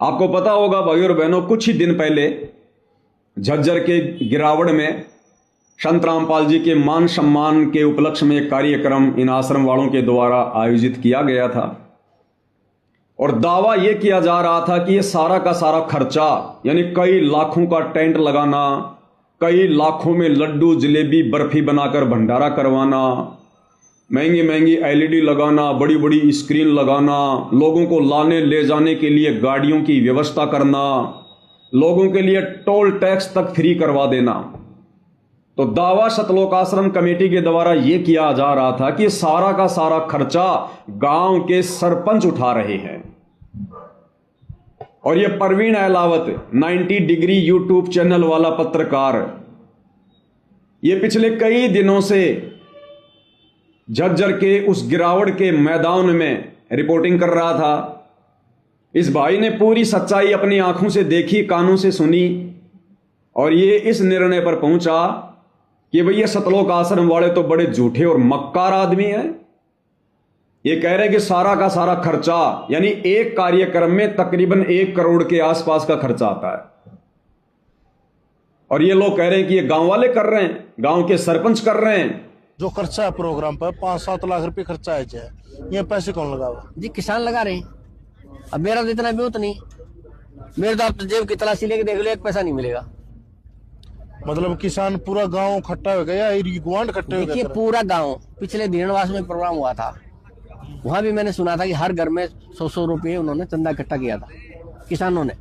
आपको पता होगा भाई और बहनों, कुछ ही दिन पहले झज्जर के गिरावड़ में संत रामपाल जी के मान सम्मान के उपलक्ष्य में एक कार्यक्रम इन आश्रम वालों के द्वारा आयोजित किया गया था और दावा यह किया जा रहा था कि यह सारा का सारा खर्चा, यानी कई लाखों का टेंट लगाना, कई लाखों में लड्डू जलेबी बर्फी बनाकर भंडारा करवाना, महंगी महंगी एलईडी लगाना, बड़ी बड़ी स्क्रीन लगाना, लोगों को लाने ले जाने के लिए गाड़ियों की व्यवस्था करना, लोगों के लिए टोल टैक्स तक फ्री करवा देना। तो दावा सतलोक आश्रम कमेटी के द्वारा यह किया जा रहा था कि सारा का सारा खर्चा गांव के सरपंच उठा रहे हैं। और यह Parveen Ahlawat 90 degree YouTube channel वाला पत्रकार यह पिछले कई दिनों से झज्जर के उस गिरावड़ के मैदान में रिपोर्टिंग कर रहा था। इस भाई ने पूरी सच्चाई अपनी आंखों से देखी, कानों से सुनी और ये इस निर्णय पर पहुंचा कि भैया सतलोक आश्रम वाले तो बड़े झूठे और मक्कार आदमी हैं। ये कह रहे कि सारा का सारा खर्चा, यानी एक कार्यक्रम में तकरीबन 1 करोड़ के आसपास का खर्चा आता है। और ये लोग कह रहे हैं कि ये गांव वाले कर रहे हैं, गांव के सरपंच कर रहे हैं। जो खर्चा है प्रोग्राम पर 5-7 लाख रुपए खर्चा है, ये पैसे कौन लगावा जी? किसान लगा रहे हैं। अब मेरा तो इतना भी तो नहीं, मेरे तो आप जेब की तलाशी लेके देख लो, 1 पैसा नहीं मिलेगा। मतलब किसान पूरा गांव इकट्ठा हो गया या गुआंढ इकट्ठे हो गए? देखिए पूरा गांव, पिछले दीनवास में प्रोग्राम हुआ था, वहां भी मैंने सुना था कि हर घर में 100-100 रुपये उन्होंने चंदा इकट्ठा किया था किसानों ने,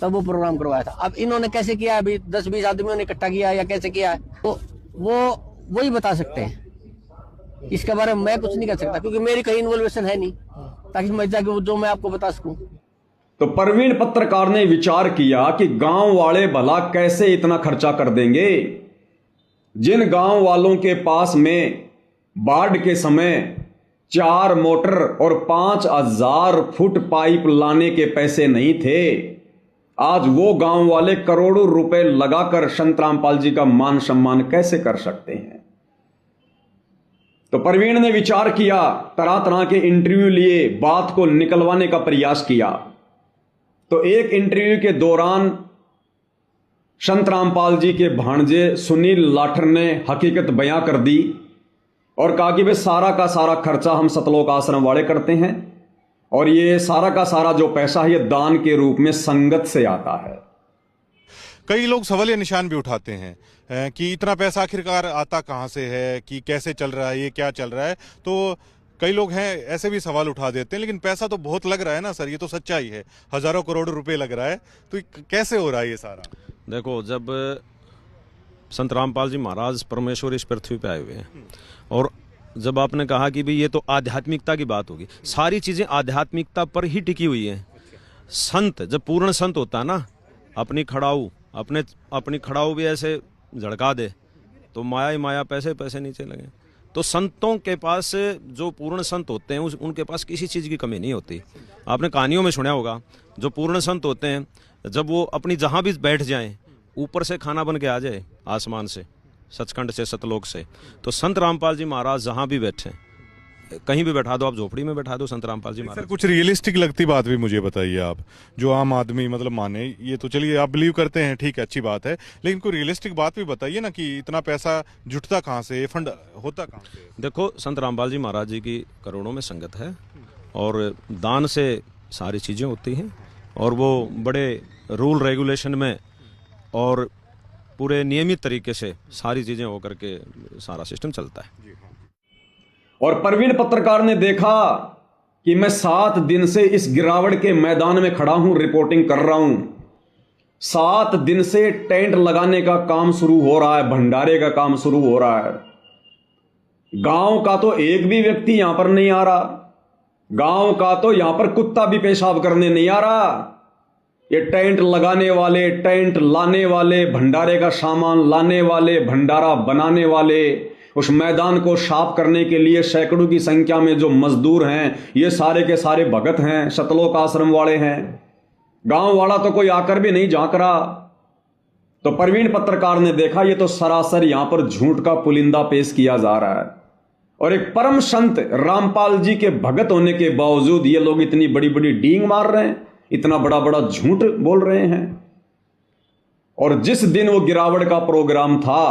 तब वो प्रोग्राम करवाया था। अब इन्होंने कैसे किया, अभी 10-20 आदमियों ने इकट्ठा किया या कैसे किया है, तो वो ही बता सकते हैं। इसके बारे में मैं कुछ नहीं कर सकता क्योंकि मेरी कहीं इन्वॉल्वेशन है नहीं, ताकि मैं जाके जो मैं आपको बता सकूं। तो परवीन पत्रकार ने विचार किया कि गांव वाले भला कैसे इतना खर्चा कर देंगे। जिन गांव वालों के पास में बाढ़ के समय 4 मोटर और 5,000 फुट पाइप लाने के पैसे नहीं थे, आज वो गांव वाले करोड़ों रुपए लगाकर संत रामपाल जी का मान सम्मान कैसे कर सकते हैं। तो परवीन ने विचार किया, तरह तरह के इंटरव्यू लिए, बात को निकलवाने का प्रयास किया। तो एक इंटरव्यू के दौरान संत रामपाल जी के भांजे सुनील लाठर ने हकीकत बयां कर दी और कहा कि भाई सारा का सारा खर्चा हम सतलोक आश्रम वाले करते हैं और ये सारा का सारा जो पैसा है ये दान के रूप में संगत से आता है। कई लोग सवालिया निशान भी उठाते हैं कि इतना पैसा आखिरकार आता कहां से है, कि कैसे चल रहा है, ये क्या चल रहा है। तो कई लोग हैं ऐसे भी सवाल उठा देते हैं, लेकिन पैसा तो बहुत लग रहा है ना सर, ये तो सच्चाई है, हजारों करोड़ रुपए लग रहा है, तो कैसे हो रहा है ये सारा? देखो, जब संत रामपाल जी महाराज परमेश्वर इस पृथ्वी पे आए हुए हैं और जब आपने कहा कि भाई ये तो आध्यात्मिकता की बात होगी, सारी चीजें आध्यात्मिकता पर ही टिकी हुई हैं। संत जब पूर्ण संत होता है ना, अपनी खड़ाऊ भी ऐसे झड़का दे तो माया ही माया, पैसे पैसे नीचे लगे। तो संतों के पास जो पूर्ण संत होते हैं उनके पास किसी चीज़ की कमी नहीं होती। आपने कहानियों में सुना होगा, जो पूर्ण संत होते हैं जब वो अपनी जहाँ भी बैठ जाएं, ऊपर से खाना बन के आ जाए आसमान से, सचखंड से, सतलोक से। तो संत रामपाल जी महाराज जहाँ भी बैठे, कहीं भी बैठा दो, आप झोपड़ी में बैठा दो, संत रामपाल जी महाराज। सर कुछ रियलिस्टिक लगती बात भी मुझे बताइए आप, जो आम आदमी मतलब माने। ये तो चलिए आप बिलीव करते हैं, ठीक है, अच्छी बात है, लेकिन कोई रियलिस्टिक बात भी बताइए ना कि इतना पैसा जुटता कहाँ से, फंड होता कहाँ से? देखो, संत रामपाल जी महाराज जी की करोड़ों में संगत है और दान से सारी चीज़ें होती हैं और वो बड़े रूल रेगुलेशन में और पूरे नियमित तरीके से सारी चीज़ें होकर के सारा सिस्टम चलता है। और परवीन पत्रकार ने देखा कि मैं 7 दिन से इस गिरावड़ के मैदान में खड़ा हूं, रिपोर्टिंग कर रहा हूं। 7 दिन से टेंट लगाने का काम शुरू हो रहा है, भंडारे का काम शुरू हो रहा है। गांव का तो एक भी व्यक्ति यहां पर नहीं आ रहा, गांव का तो यहां पर कुत्ता भी पेशाब करने नहीं आ रहा। ये टेंट लगाने वाले, टेंट लाने वाले, भंडारे का सामान लाने वाले, भंडारा बनाने वाले, उस मैदान को साफ करने के लिए सैकड़ों की संख्या में जो मजदूर हैं, ये सारे के सारे भगत हैं, सतलोक आश्रम वाले हैं। गांव वाला तो कोई आकर भी नहीं झांक रहा। तो परवीन पत्रकार ने देखा ये तो सरासर यहां पर झूठ का पुलिंदा पेश किया जा रहा है और एक परम संत रामपाल जी के भगत होने के बावजूद ये लोग इतनी बड़ी बड़ी डींग मार रहे हैं। इतना बड़ा बड़ा झूठ बोल रहे हैं। और जिस दिन वो गिरावट का प्रोग्राम था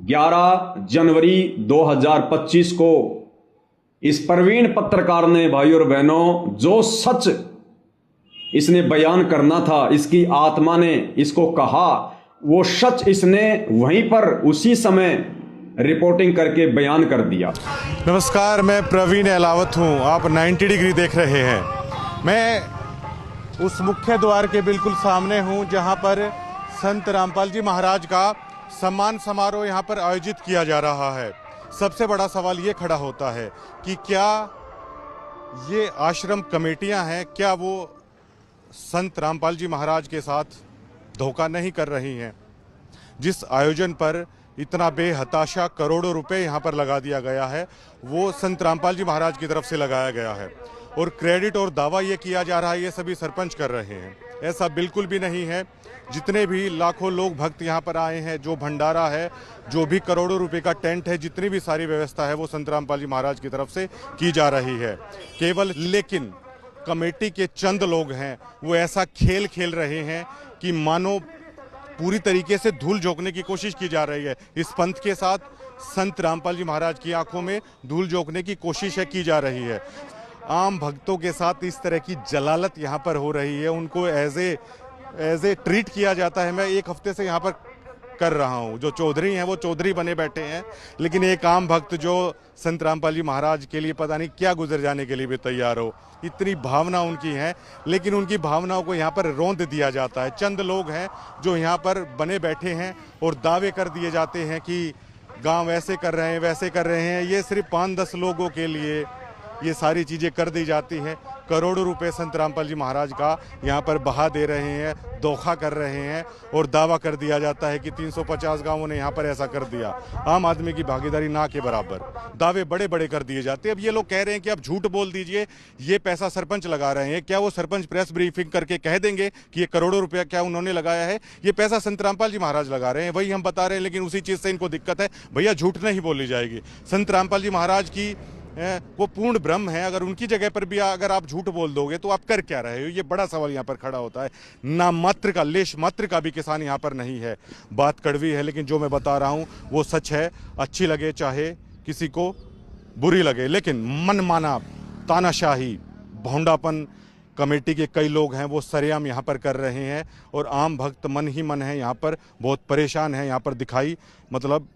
11 जनवरी 2025 को, इस प्रवीण पत्रकार ने भाई और बहनों जो सच इसने बयान करना था, इसकी आत्मा ने इसको कहा, वो सच इसने वहीं पर उसी समय रिपोर्टिंग करके बयान कर दिया। नमस्कार, मैं प्रवीण अहलावत हूँ। आप 90 डिग्री देख रहे हैं। मैं उस मुख्य द्वार के बिल्कुल सामने हूँ जहाँ पर संत रामपाल जी महाराज का सम्मान समारोह यहाँ पर आयोजित किया जा रहा है। सबसे बड़ा सवाल ये खड़ा होता है कि क्या ये आश्रम कमेटियाँ हैं, क्या वो संत रामपाल जी महाराज के साथ धोखा नहीं कर रही हैं? जिस आयोजन पर इतना बेहताशा करोड़ों रुपए यहाँ पर लगा दिया गया है, वो संत रामपाल जी महाराज की तरफ से लगाया गया है। और क्रेडिट और दावा ये किया जा रहा है ये सभी सरपंच कर रहे हैं। ऐसा बिल्कुल भी नहीं है। जितने भी लाखों लोग भक्त यहाँ पर आए हैं, जो भंडारा है, जो भी करोड़ों रुपए का टेंट है, जितनी भी सारी व्यवस्था है वो संत रामपाल जी महाराज की तरफ से की जा रही है केवल। लेकिन कमेटी के चंद लोग हैं वो ऐसा खेल खेल रहे हैं कि मानो पूरी तरीके से धूल झोंकने की कोशिश की जा रही है। इस पंथ के साथ संत रामपाल जी महाराज की आंखों में धूल झोंकने की कोशिश की जा रही है। आम भक्तों के साथ इस तरह की जलालत यहाँ पर हो रही है, उनको एज ए ट्रीट किया जाता है। मैं एक हफ्ते से यहाँ पर कर रहा हूँ। जो चौधरी हैं वो चौधरी बने बैठे हैं, लेकिन एक आम भक्त जो संत रामपाल जी महाराज के लिए पता नहीं क्या गुजर जाने के लिए भी तैयार हो, इतनी भावना उनकी है, लेकिन उनकी भावनाओं को यहाँ पर रौंद दिया जाता है। चंद लोग हैं जो यहाँ पर बने बैठे हैं और दावे कर दिए जाते हैं कि गांव ऐसे कर रहे हैं, वैसे कर रहे हैं। ये सिर्फ 5-10 लोगों के लिए ये सारी चीज़ें कर दी जाती हैं। करोड़ों रुपए संत रामपाल जी महाराज का यहाँ पर बहा दे रहे हैं, धोखा कर रहे हैं और दावा कर दिया जाता है कि 350 गांवों ने यहाँ पर ऐसा कर दिया। आम आदमी की भागीदारी ना के बराबर दावे बड़े बड़े कर दिए जाते हैं। अब ये लोग कह रहे हैं कि आप झूठ बोल दीजिए, ये पैसा सरपंच लगा रहे हैं। क्या वो सरपंच प्रेस ब्रीफिंग करके कह देंगे कि ये करोड़ों रुपया क्या उन्होंने लगाया है? ये पैसा संत रामपाल जी महाराज लगा रहे हैं, वही हम बता रहे हैं। लेकिन उसी चीज़ से इनको दिक्कत है, भैया झूठ नहीं बोली जाएगी। संत रामपाल जी महाराज की वो पूर्ण ब्रह्म है। अगर उनकी जगह पर भी अगर आप झूठ बोल दोगे तो आप कर क्या रहे हो? ये बड़ा सवाल यहाँ पर खड़ा होता है। ना मात्र का, लेश मात्र का भी किसान यहाँ पर नहीं है। बात कड़वी है, लेकिन जो मैं बता रहा हूँ वो सच है। अच्छी लगे चाहे किसी को बुरी लगे, लेकिन मनमाना तानाशाही भोंडापन कमेटी के कई लोग हैं वो सरेआम यहाँ पर कर रहे हैं। और आम भक्त मन ही मन है यहाँ पर बहुत परेशान है। यहाँ पर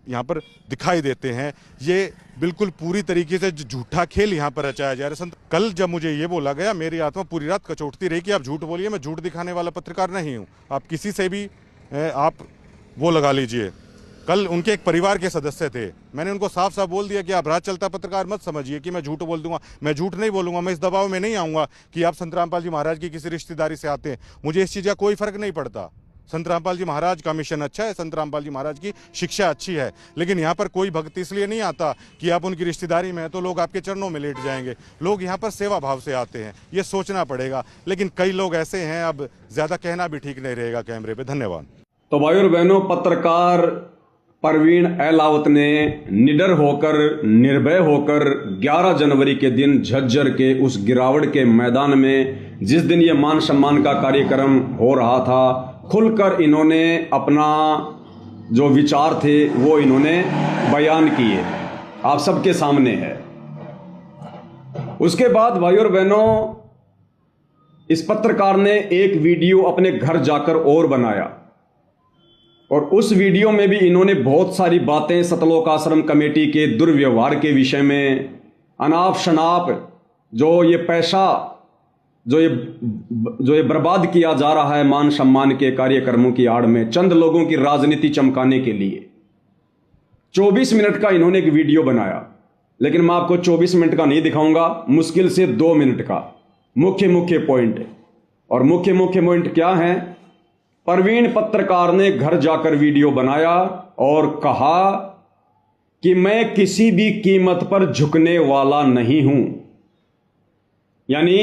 यहाँ पर दिखाई देते हैं। ये बिल्कुल पूरी तरीके से झूठा खेल यहाँ पर रचाया जा रहा है। कल जब मुझे ये बोला गया, मेरी आत्मा पूरी रात कचोटती रही कि आप झूठ बोलिए। मैं झूठ दिखाने वाला पत्रकार नहीं हूँ। आप किसी से भी आप वो लगा लीजिए। कल उनके एक परिवार के सदस्य थे, मैंने उनको साफ साफ बोल दिया कि आप राह चलता पत्रकार मत समझिए कि मैं झूठ बोल दूंगा। मैं झूठ नहीं बोलूंगा। मैं इस दबाव में नहीं आऊँगा कि आप संत रामपाल जी महाराज की किसी रिश्तेदारी से आते हैं। मुझे इस चीज़ का कोई फर्क नहीं पड़ता। संत रामपाल जी महाराज का मिशन अच्छा है, संत रामपाल जी महाराज की शिक्षा अच्छी है। लेकिन यहाँ पर कोई भक्त इसलिए नहीं आता कि आप उनकी रिश्तेदारी में हैं तो लोग आपके चरणों में लेट जाएंगे। लोग यहाँ पर सेवा भाव से आते हैं, ये सोचना पड़ेगा। लेकिन कई लोग ऐसे हैं, अब ज़्यादा कहना भी ठीक नहीं रहेगा कैमरे पर। धन्यवाद। तो भाई और बहनों, पत्रकार प्रवीण अहलावत ने निडर होकर, निर्भय होकर 11 जनवरी के दिन झज्जर के उस गिरावट के मैदान में, जिस दिन ये मान सम्मान का कार्यक्रम हो रहा था, खुलकर इन्होंने अपना जो विचार थे वो इन्होंने बयान किए, आप सबके सामने है। उसके बाद भाई और बहनों, इस पत्रकार ने एक वीडियो अपने घर जाकर और बनाया और उस वीडियो में भी इन्होंने बहुत सारी बातें सतलोक आश्रम कमेटी के दुर्व्यवहार के विषय में, अनाप शनाप जो ये पैसा जो ये बर्बाद किया जा रहा है मान सम्मान के कार्यक्रमों की आड़ में, चंद लोगों की राजनीति चमकाने के लिए 24 मिनट का इन्होंने एक वीडियो बनाया। लेकिन मैं आपको 24 मिनट का नहीं दिखाऊंगा, मुश्किल से 2 मिनट का मुख्य पॉइंट। और मुख्य पॉइंट क्या है? प्रवीण पत्रकार ने घर जाकर वीडियो बनाया और कहा कि मैं किसी भी कीमत पर झुकने वाला नहीं हूं। यानी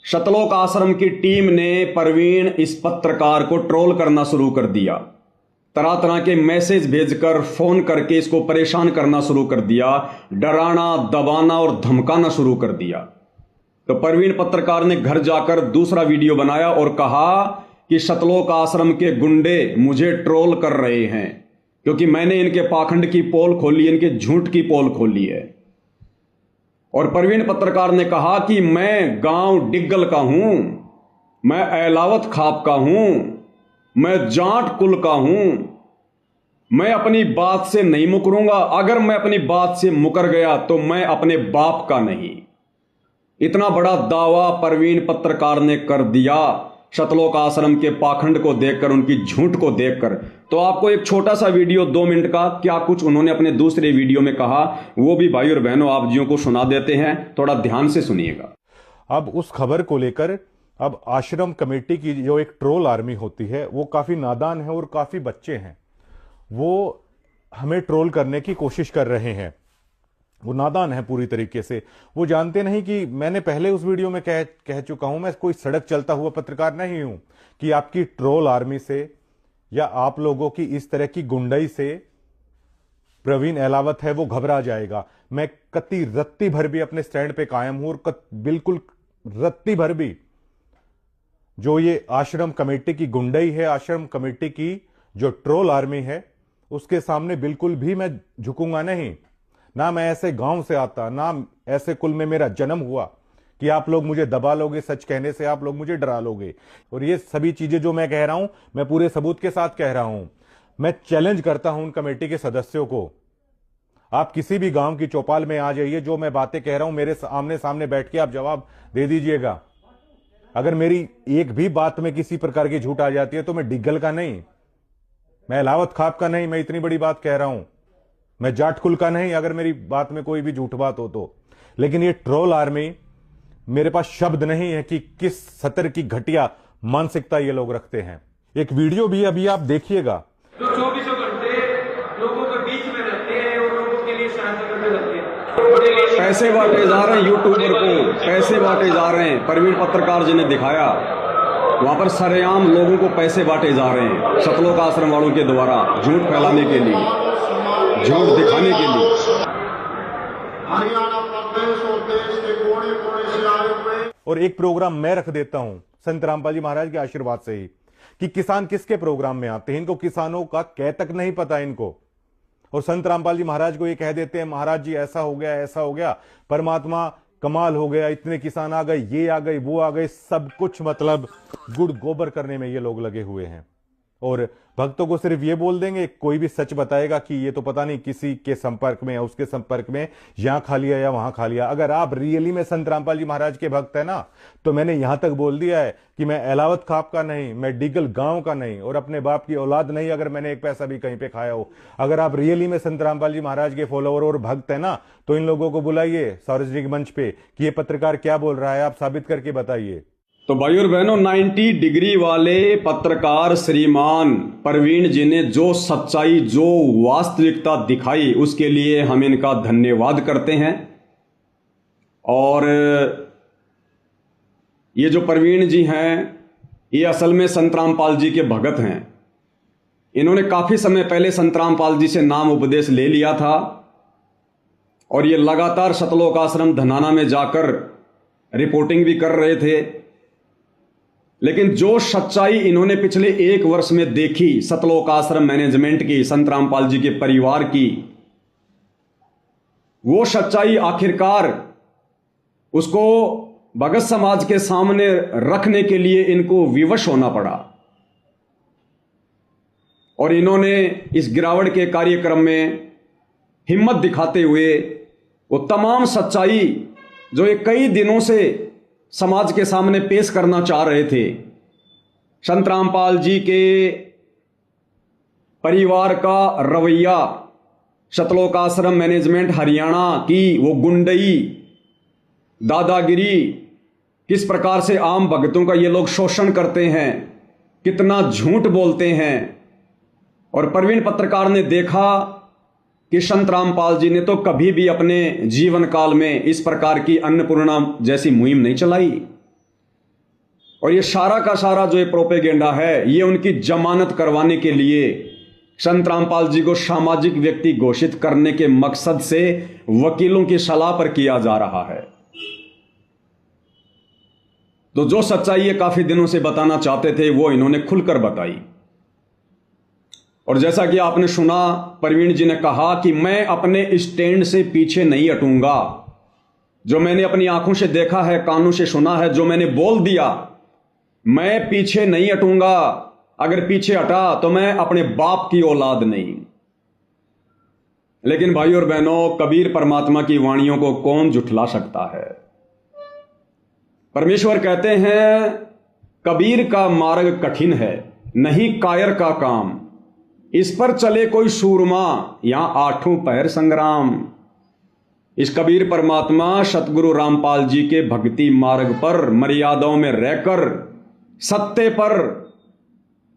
सतलोक आश्रम की टीम ने प्रवीण इस पत्रकार को ट्रोल करना शुरू कर दिया, तरह तरह के मैसेज भेजकर, फोन करके इसको परेशान करना शुरू कर दिया, डराना, दबाना और धमकाना शुरू कर दिया। तो परवीन पत्रकार ने घर जाकर दूसरा वीडियो बनाया और कहा कि सतलोक आश्रम के गुंडे मुझे ट्रोल कर रहे हैं क्योंकि मैंने इनके पाखंड की पोल खोली, इनके झूठ की पोल खोली है। और परवीन पत्रकार ने कहा कि मैं गांव डिग्गल का हूं, मैं एलावत खाप का हूं, मैं जाट कुल का हूं, मैं अपनी बात से नहीं मुकरूंगा। अगर मैं अपनी बात से मुकर गया तो मैं अपने बाप का नहीं। इतना बड़ा दावा परवीन पत्रकार ने कर दिया सतलोक आश्रम के पाखंड को देखकर, उनकी झूठ को देखकर। तो आपको एक छोटा सा वीडियो 2 मिनट का क्या कुछ उन्होंने अपने दूसरे वीडियो में कहा वो भी भाई और बहनों आप जियों को सुना देते हैं, थोड़ा ध्यान से सुनिएगा। अब उस खबर को लेकर अब आश्रम कमेटी की जो एक ट्रोल आर्मी होती है वो काफी नादान है और काफी बच्चे हैं, वो हमें ट्रोल करने की कोशिश कर रहे हैं। वो नादान है पूरी तरीके से। वो जानते नहीं कि मैंने पहले उस वीडियो में कह चुका हूं, मैं कोई सड़क चलता हुआ पत्रकार नहीं हूं कि आपकी ट्रोल आर्मी से या आप लोगों की इस तरह की गुंडई से प्रवीण एलावत है वो घबरा जाएगा। मैं कत्ती रत्ती भर भी अपने स्टैंड पे कायम हूं और बिल्कुल रत्ती भर भी जो ये आश्रम कमेटी की गुंडई है, आश्रम कमेटी की जो ट्रोल आर्मी है, उसके सामने बिल्कुल भी मैं झुकूंगा नहीं। ना मैं ऐसे गांव से आता, ना ऐसे कुल में मेरा जन्म हुआ कि आप लोग मुझे दबा लोगे, सच कहने से आप लोग मुझे डरा लोगे। और ये सभी चीजें जो मैं कह रहा हूं, मैं पूरे सबूत के साथ कह रहा हूं। मैं चैलेंज करता हूं उन कमेटी के सदस्यों को, आप किसी भी गांव की चौपाल में आ जाइए, जो मैं बातें कह रहा हूं मेरे आमने सामने बैठ के आप जवाब दे दीजिएगा। अगर मेरी एक भी बात में किसी प्रकार की झूठ आ जाती है तो मैं डिग्गल का नहीं, मैं एलावत खाप का नहीं, मैं इतनी बड़ी बात कह रहा हूं, मैं जाट कुल का नहीं, अगर मेरी बात में कोई भी झूठ बात हो तो। लेकिन ये ट्रोल आर्मी, मेरे पास शब्द नहीं है कि किस सतर की घटिया मानसिकता ये लोग रखते हैं। एक वीडियो भी अभी आप देखिएगा। जो 24 घंटे लोगों के बीच में रहते हैं और लोगों के लिए सहायता करते रहते हैं। पैसे बांटे जा रहे हैं यूट्यूबर को, पैसे बांटे जा रहे हैं। परवीन पत्रकार जी ने दिखाया वहां पर सरेआम लोगों को पैसे बांटे जा रहे हैं सतलोक आश्रम वालों के द्वारा, झूठ फैलाने के लिए, झूठ दिखाने के लिए। हरियाणा प्रदेश और देश के कोने कोने से आए हुए और एक प्रोग्राम मैं रख देता हूं संत रामपाल जी महाराज के आशीर्वाद से ही कि किसान किसके प्रोग्राम में आते हैं। इनको किसानों का कह तक नहीं पता इनको। और संत रामपाल जी महाराज को ये कह देते हैं महाराज जी ऐसा हो गया, ऐसा हो गया, परमात्मा कमाल हो गया, इतने किसान आ गए, ये आ गए, वो आ गए, सब कुछ मतलब गुड़ गोबर करने में ये लोग लगे हुए हैं। और भक्तों को सिर्फ ये बोल देंगे, कोई भी सच बताएगा कि ये तो पता नहीं किसी के संपर्क में या उसके संपर्क में यहां खा लिया या वहां खा लिया। अगर आप रियली में संत रामपाल जी महाराज के भक्त है ना, तो मैंने यहां तक बोल दिया है कि मैं एलावत खाप का नहीं, मैं डिगल गांव का नहीं और अपने बाप की औलाद नहीं, अगर मैंने एक पैसा भी कहीं पे खाया हो। अगर आप रियली में संत रामपाल जी महाराज के फॉलोअर और भक्त है ना, तो इन लोगों को बुलाइए सार्वजनिक मंच पे कि ये पत्रकार क्या बोल रहा है, आप साबित करके बताइए। तो भाई और बहनों, 90 डिग्री वाले पत्रकार श्रीमान परवीन जी ने जो सच्चाई, जो वास्तविकता दिखाई, उसके लिए हम इनका धन्यवाद करते हैं। और ये जो परवीन जी हैं, ये असल में संत रामपाल जी के भगत हैं। इन्होंने काफी समय पहले संत रामपाल जी से नाम उपदेश ले लिया था और ये लगातार सतलोक आश्रम धनाना में जाकर रिपोर्टिंग भी कर रहे थे। लेकिन जो सच्चाई इन्होंने पिछले 1 वर्ष में देखी सतलोक आश्रम मैनेजमेंट की, संत रामपाल जी के परिवार की, वो सच्चाई आखिरकार उसको भगत समाज के सामने रखने के लिए इनको विवश होना पड़ा। और इन्होंने इस गिरावट के कार्यक्रम में हिम्मत दिखाते हुए वो तमाम सच्चाई जो ये कई दिनों से समाज के सामने पेश करना चाह रहे थे, संत रामपाल जी के परिवार का रवैया, सतलोक आश्रम मैनेजमेंट हरियाणा की वो गुंडई, दादागिरी, किस प्रकार से आम भक्तों का ये लोग शोषण करते हैं, कितना झूठ बोलते हैं। और परवीन पत्रकार ने देखा कि संत रामपाल जी ने तो कभी भी अपने जीवन काल में इस प्रकार की अन्नपूर्णा जैसी मुहिम नहीं चलाई। और ये सारा का सारा जो ये प्रोपेगेंडा है, ये उनकी जमानत करवाने के लिए संत रामपाल जी को सामाजिक व्यक्ति घोषित करने के मकसद से वकीलों की सलाह पर किया जा रहा है। तो जो सच्चाई ये काफी दिनों से बताना चाहते थे वो इन्होंने खुलकर बताई। और जैसा कि आपने सुना, प्रवीण जी ने कहा कि मैं अपने स्टैंड से पीछे नहीं हटूंगा। जो मैंने अपनी आंखों से देखा है, कानों से सुना है, जो मैंने बोल दिया, मैं पीछे नहीं हटूंगा। अगर पीछे हटा तो मैं अपने बाप की औलाद नहीं। लेकिन भाई और बहनों, कबीर परमात्मा की वाणियों को कौन झुठला सकता है। परमेश्वर कहते हैं, कबीर का मार्ग कठिन है, नहीं कायर का काम, इस पर चले कोई सूरमा, यहां आठों पहर संग्राम। इस कबीर परमात्मा सतगुरु रामपाल जी के भक्ति मार्ग पर मर्यादाओं में रहकर, सत्य पर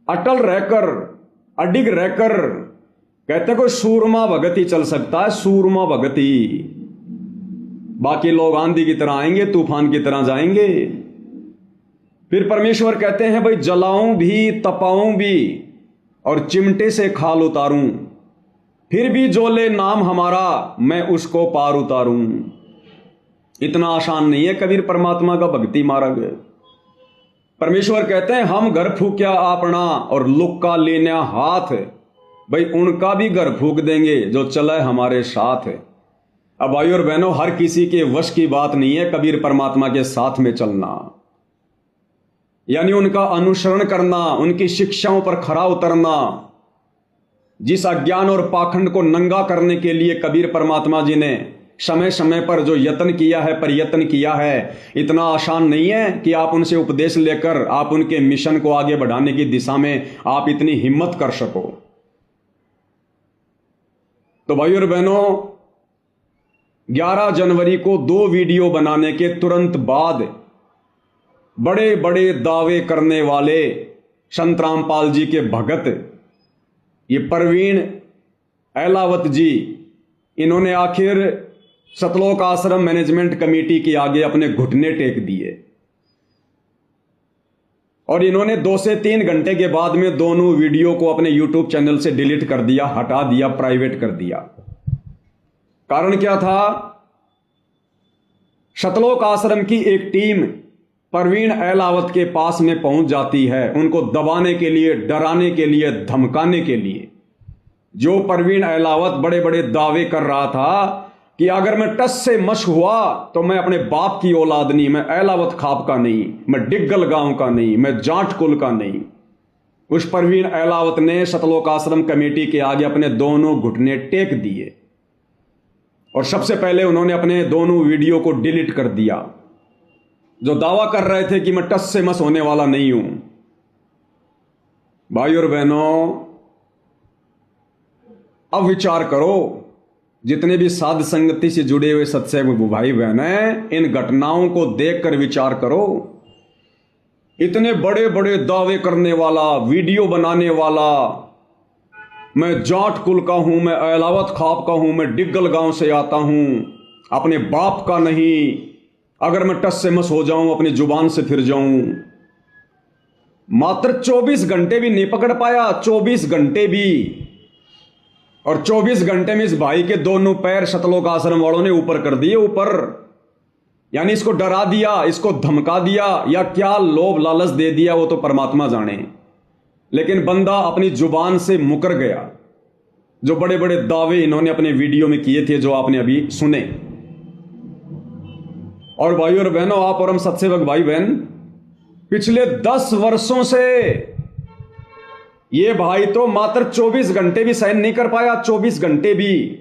अटल रहकर, अडिग रहकर, कहते कोई सूरमा भगत ही चल सकता है, सूरमा भगत ही। बाकी लोग आंधी की तरह आएंगे, तूफान की तरह जाएंगे। फिर परमेश्वर कहते हैं, भाई जलाऊं भी, तपाऊं भी और चिमटे से खाल उतारूं, फिर भी जो ले नाम हमारा मैं उसको पार उतारूं। इतना आसान नहीं है कबीर परमात्मा का भक्ति मार्ग। परमेश्वर कहते हैं, हम घर फूक्या अपना और लुक्का लेना हाथ, भाई उनका भी घर फूक देंगे जो चला हमारे साथ। अब भाई और बहनों, हर किसी के वश की बात नहीं है कबीर परमात्मा के साथ में चलना, यानी उनका अनुसरण करना, उनकी शिक्षाओं पर खरा उतरना। जिस अज्ञान और पाखंड को नंगा करने के लिए कबीर परमात्मा जी ने समय समय पर जो यत्न किया है, प्रयत्न किया है, इतना आसान नहीं है कि आप उनसे उपदेश लेकर आप उनके मिशन को आगे बढ़ाने की दिशा में आप इतनी हिम्मत कर सको। तो भाई और बहनों, 11 जनवरी को 2 वीडियो बनाने के तुरंत बाद बड़े बड़े दावे करने वाले संत रामपाल जी के भगत, ये प्रवीण अहलावत जी, इन्होंने आखिर सतलोक आश्रम मैनेजमेंट कमेटी के आगे अपने घुटने टेक दिए और इन्होंने 2 से 3 घंटे के बाद में दोनों वीडियो को अपने यूट्यूब चैनल से डिलीट कर दिया, हटा दिया, प्राइवेट कर दिया। कारण क्या था? सतलोक आश्रम की एक टीम प्रवीण अहलावत के पास में पहुंच जाती है, उनको दबाने के लिए, डराने के लिए, धमकाने के लिए। जो प्रवीण अहलावत बड़े बड़े दावे कर रहा था कि अगर मैं टस से मश हुआ तो मैं अपने बाप की औलाद नहीं, मैं अहलावत खाप का नहीं, मैं डिग्गल गांव का नहीं, मैं जाट कुल का नहीं, उस प्रवीण अहलावत ने सतलोक आश्रम कमेटी के आगे अपने दोनों घुटने टेक दिए और सबसे पहले उन्होंने अपने दोनों वीडियो को डिलीट कर दिया। जो दावा कर रहे थे कि मैं टस से मस होने वाला नहीं हूं। भाई और बहनों, अब विचार करो, जितने भी साध संगति से जुड़े हुए सत्संग भाई बहन हैं, इन घटनाओं को देखकर विचार करो। इतने बड़े बड़े दावे करने वाला, वीडियो बनाने वाला, मैं जाट कुल का हूं, मैं अहलावत खाप का हूं, मैं डिग्गल गांव से आता हूं, अपने बाप का नहीं, अगर मैं टस से मस हो जाऊं, अपनी जुबान से फिर जाऊं। मात्र 24 घंटे भी नहीं पकड़ पाया, 24 घंटे भी। और 24 घंटे में इस भाई के दोनों पैर सतलोक आश्रम वालों ने ऊपर कर दिए, ऊपर। यानी इसको डरा दिया, इसको धमका दिया, या क्या लोभ लालच दे दिया वो तो परमात्मा जाने। लेकिन बंदा अपनी जुबान से मुकर गया। जो बड़े बड़े दावे इन्होंने अपने वीडियो में किए थे, जो आपने अभी सुने। और भाई और बहनों, आप और हम सत्सेवक भाई बहन, पिछले 10 वर्षों से ये भाई तो मात्र 24 घंटे भी सहन नहीं कर पाया, 24 घंटे भी।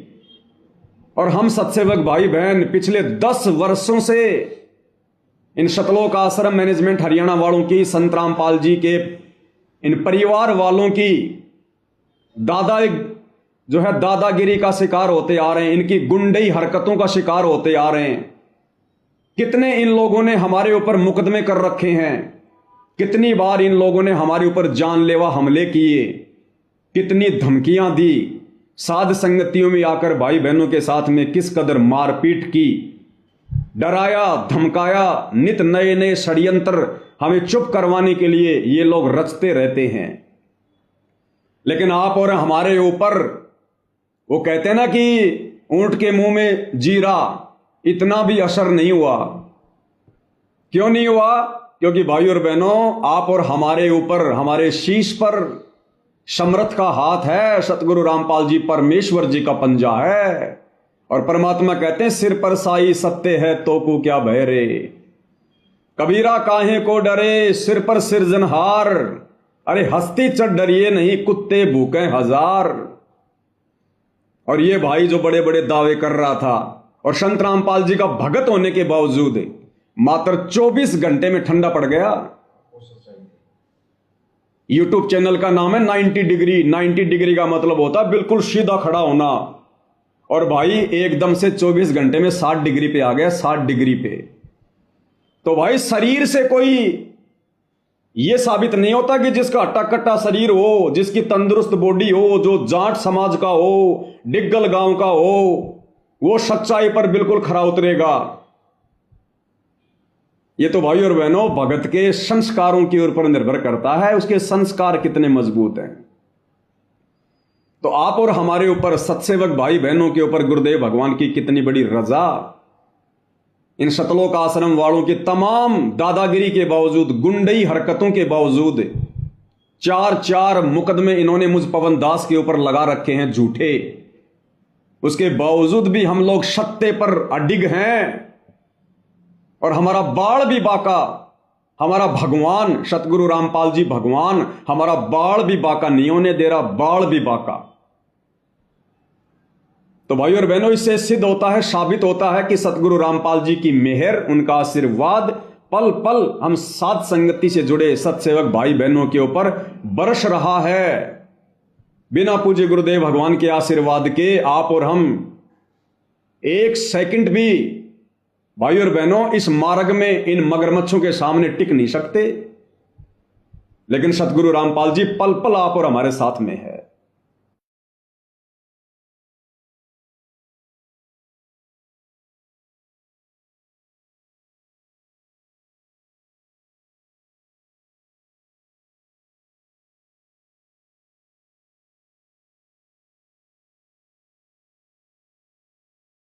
और हम सत्सेवक भाई बहन पिछले 10 वर्षों से इन सतलोक आश्रम मैनेजमेंट हरियाणा वालों की, संत रामपाल जी के इन परिवार वालों की दादागिरी का शिकार होते आ रहे हैं, इनकी गुंडई हरकतों का शिकार होते आ रहे हैं। कितने इन लोगों ने हमारे ऊपर मुकदमे कर रखे हैं, कितनी बार इन लोगों ने हमारे ऊपर जानलेवा हमले किए, कितनी धमकियां दी, साध संगतियों में आकर भाई बहनों के साथ में किस कदर मारपीट की, डराया, धमकाया, नित नए नए षड्यंत्र हमें चुप करवाने के लिए ये लोग रचते रहते हैं। लेकिन आप और हमारे ऊपर, वो कहते हैं ना कि ऊंट के मुंह में जीरा, इतना भी असर नहीं हुआ। क्यों नहीं हुआ? क्योंकि भाई और बहनों, आप और हमारे ऊपर, हमारे शीश पर समर्थ का हाथ है, सतगुरु रामपाल जी परमेश्वर जी का पंजा है। और परमात्मा कहते हैं, सिर पर साई सत्य है तो को क्या भय रे, कबीरा काहे को डरे, सिर पर सिरजनहार, अरे हस्ती चढ़ डरिए नहीं, कुत्ते भूखे हजार। और ये भाई जो बड़े बड़े दावे कर रहा था और संत रामपाल जी का भगत होने के बावजूद मात्र 24 घंटे में ठंडा पड़ गया। यूट्यूब चैनल का नाम है 90 डिग्री। 90 डिग्री का मतलब होता है बिल्कुल सीधा खड़ा होना। और भाई एकदम से 24 घंटे में 60 डिग्री पे आ गया, 60 डिग्री पे। तो भाई शरीर से कोई यह साबित नहीं होता कि जिसका हट्टा कट्टा शरीर हो, जिसकी तंदुरुस्त बॉडी हो, जो जाट समाज का हो, डिग्गल गांव का हो, वो सच्चाई पर बिल्कुल खरा उतरेगा। ये तो भाई और बहनों भगत के संस्कारों के ऊपर निर्भर करता है, उसके संस्कार कितने मजबूत हैं। तो आप और हमारे ऊपर, सत्सेवक भाई बहनों के ऊपर गुरुदेव भगवान की कितनी बड़ी रजा। इन शतलोक आश्रम वालों की तमाम दादागिरी के बावजूद, गुंडई हरकतों के बावजूद 4 मुकदमे इन्होंने मुझ पवन दास के ऊपर लगा रखे हैं झूठे। उसके बावजूद भी हम लोग सत्य पर अडिग हैं। और हमारा बाण भी बाका, हमारा भगवान सतगुरु रामपाल जी भगवान, हमारा बाण भी बाका नहीं होने दे रहा, बाण भी बाका। तो भाई और बहनों, इससे सिद्ध होता है, साबित होता है कि सतगुरु रामपाल जी की मेहर, उनका आशीर्वाद पल पल हम साध संगति से जुड़े सत्सेवक भाई बहनों के ऊपर बरस रहा है। बिना पूज्य गुरुदेव भगवान के आशीर्वाद के आप और हम एक सेकंड भी भाई और बहनों इस मार्ग में इन मगरमच्छों के सामने टिक नहीं सकते। लेकिन सतगुरु रामपाल जी पल पल आप और हमारे साथ में है।